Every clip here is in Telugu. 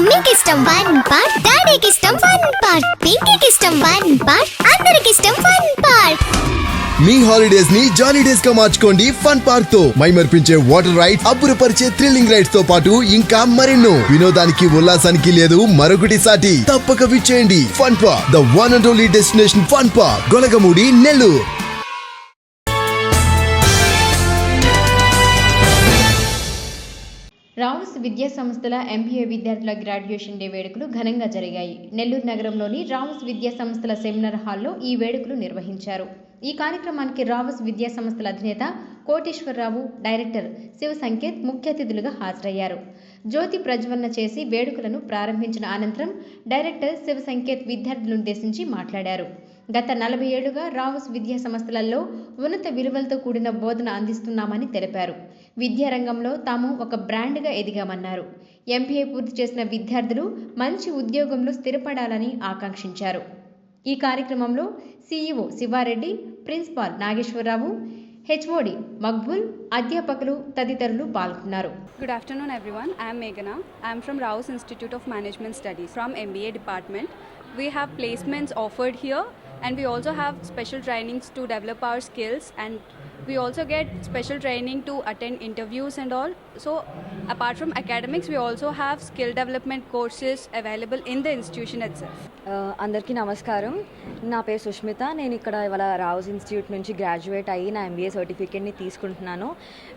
మమ్మీకి ఇష్టం వన్ పార్ట్, డాడీకి ఇష్టం వన్ పార్ట్, పింకీకి ఇష్టం వన్ పార్ట్, అందరికి ఇష్టం వన్ పార్ట్. మీ హాలిడేస్ ని జాలీ డేస్ గా మార్చుకోండి ఫన్ పార్క్ తో. మైమర్పించే వాటర్ రైడ్స్, అబ్బురపరిచే థ్రిల్లింగ్ రైడ్స్ తో పాటు ఇంకా మరెన్నో. వినోదానికి ఉల్లాసానికి లేదు మరొకటి సాటి. తప్పక విచ్చేయండి fun park, the one and only destination fun park, Golagamudi, Nellore. Rao's విద్యా సంస్థల ఎంబీఏ విద్యార్థుల గ్రాడ్యుయేషన్ డే వేడుకలు ఘనంగా జరిగాయి. నెల్లూరు నగరంలోని రావుస్ విద్యా సంస్థల సెమినార్ హాల్లో ఈ వేడుకలు నిర్వహించారు. ఈ కార్యక్రమానికి రావుస్ విద్యా సంస్థల అధినేత కోటేశ్వరరావు, డైరెక్టర్ శివ సంకేత్ ముఖ్య అతిథులుగా హాజరయ్యారు. జ్యోతి ప్రజ్వలన చేసి వేడుకలను ప్రారంభించిన అనంతరం డైరెక్టర్ శివ సంకేత్ విద్యార్థులనుద్దేశించి మాట్లాడారు. గత 40 ఏళ్లుగా రావుస్ విద్యా సంస్థలలో ఉన్నత విలువలతో కూడిన బోధన అందిస్తున్నామని తెలిపారు. విద్యారంగంలో తాము ఒక బ్రాండ్గా ఎదిగామన్నారు. ఎంబీఏ పూర్తి చేసిన విద్యార్థులు మంచి ఉద్యోగంలో స్థిరపడాలని ఆకాంక్షించారు. ఈ కార్యక్రమంలో CEO Sivareddy, principal Nageswararao, HOD Maqbool, అధ్యాపకులు తదితరులు పాల్గొన్నారు. Good afternoon everyone. I am Meghana. I am from Raus Institute of Management Studies from MBA department. We have placements offered here and we also have special trainings to develop our skills, and we also get special training to attend interviews and all. So apart from academics, we also have skill development courses available in the institution itself. అందరికీ నమస్కారం. నా పేరు సుష్మిత. నేను ఇక్కడ ఇవాళ రావుస్ ఇన్స్టిట్యూట్ నుంచి గ్రాడ్యుయేట్ అయ్యి నా ఎంబీఏ సర్టిఫికేట్ని తీసుకుంటున్నాను.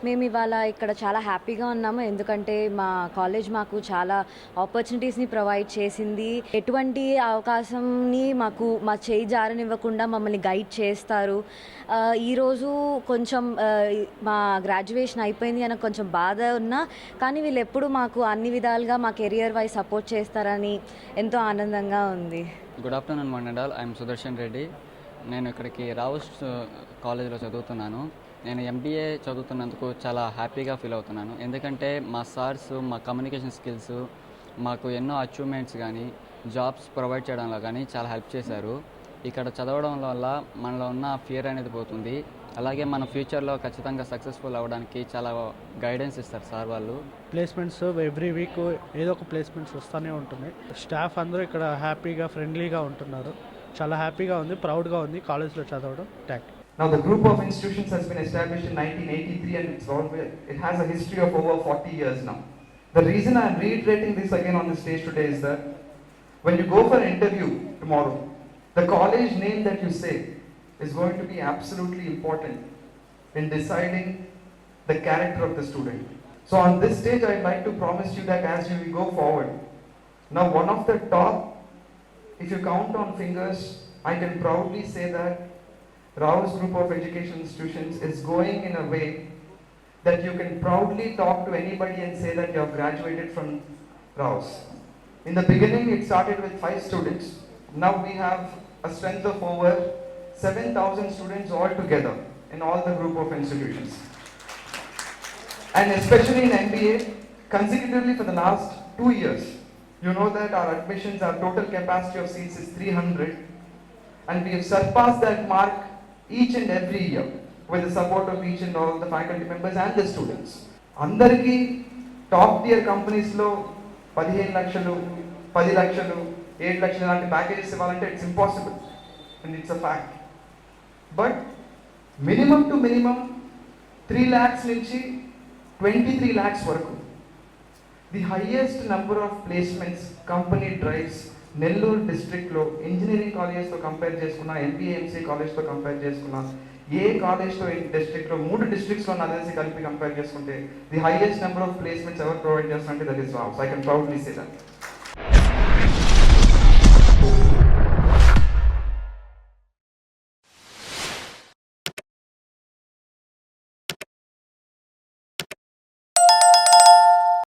మేము ఇవాళ ఇక్కడ చాలా హ్యాపీగా ఉన్నాము, ఎందుకంటే మా కాలేజ్ మాకు చాలా ఆపర్చునిటీస్ని ప్రొవైడ్ చేసింది. ఎటువంటి అవకాశంని మా చేయి జారనివ్వకుండా మమ్మల్ని గైడ్ చేస్తారు. ఈరోజు కొంచెం మా గ్రాడ్యుయేషన్ అయిపోయింది అని కొంచెం బాధ ఉన్నా కానీ వీళ్ళు ఎప్పుడు మాకు అన్ని విధాలుగా మా కెరియర్ వైజ్ సపోర్ట్ చేస్తారని ఎంతో ఆనందంగా ఉంది. Good afternoon mandal. I'm Sudarshan Reddy. నేను ఇక్కడికి రావుస్ కాలేజ్లో చదువుతున్నాను. నేను ఎంబీఏ చదువుతున్నందుకు చాలా హ్యాపీగా ఫీల్ అవుతున్నాను, ఎందుకంటే మా సార్స్ మా కమ్యూనికేషన్ స్కిల్స్ మాకు ఎన్నో అచీవ్మెంట్స్ కానీ జాబ్స్ ప్రొవైడ్ చేయడంలో కానీ చాలా హెల్ప్ చేశారు. ఇక్కడ చదవడం వల్ల మనలో ఉన్న ఫియర్ అనేది పోతుంది. అలాగే మన ఫ్యూచర్లో ఖచ్చితంగా సక్సెస్ఫుల్ అవ్వడానికి చాలా గైడెన్స్ ఇస్తారు సార్ వాళ్ళు. ప్లేస్మెంట్స్ ఎవ్రీ వీక్ ఏదో ఒక ప్లేస్మెంట్స్ వస్తూనే ఉంటున్నాయి. స్టాఫ్ అందరూ ఇక్కడ హ్యాపీగా ఫ్రెండ్లీగా ఉంటున్నారు. చాలా హ్యాపీగా ఉంది, ప్రౌడ్గా ఉంది కాలేజ్లో చదవడం. Thank you. Now the group of institutions has been established in 1983 and it has a history of over 40 years now. The reason I am reiterating this again on the stage today is that when you go for an interview tomorrow, the college name that you say is going to be absolutely important in deciding the character of the student. So on this stage I'd like to promise you that as you go forward, now one of the top, if you count on fingers, I can proudly say that Raus Group of Education Institutions is going in a way that you can proudly talk to anybody and say that you have graduated from Raus. In the beginning it started with 5 students. Now we have a strength of over 7,000 students all together in all the group of institutions. And especially in MBA, consecutively for the last 2 years, you know that our admissions, our total capacity of seats is 300, and we have surpassed that mark each and every year with the support of each and all the faculty members and the students. Andariki top tier companies lo 15 lakshalu, 10 lakshalu, 8 lakshalu lanti packages ivalante it's impossible, and it's a fact. But minimum to minimum 3 lakhs nunchi 23 lakhs varaku, the highest number of placements company drives Nellore డిస్ట్రిక్ట్లో ఇంజనీరింగ్ కాలేజెస్తో కంపేర్ చేసుకున్నా, ఎంబీఏఎంసీ కాలేజ్తో కంపేర్ చేసుకున్నా, ఏ కాలేజ్తో డిస్ట్రిక్ట్లో 3 డిస్ట్రిక్ట్స్లో నా తెలిసి కలిపి కంపేర్ చేసుకుంటే the highest number of placements ఎవరు ప్రొవైడ్ చేస్తారంటే that is Rao's. I can proudly say that.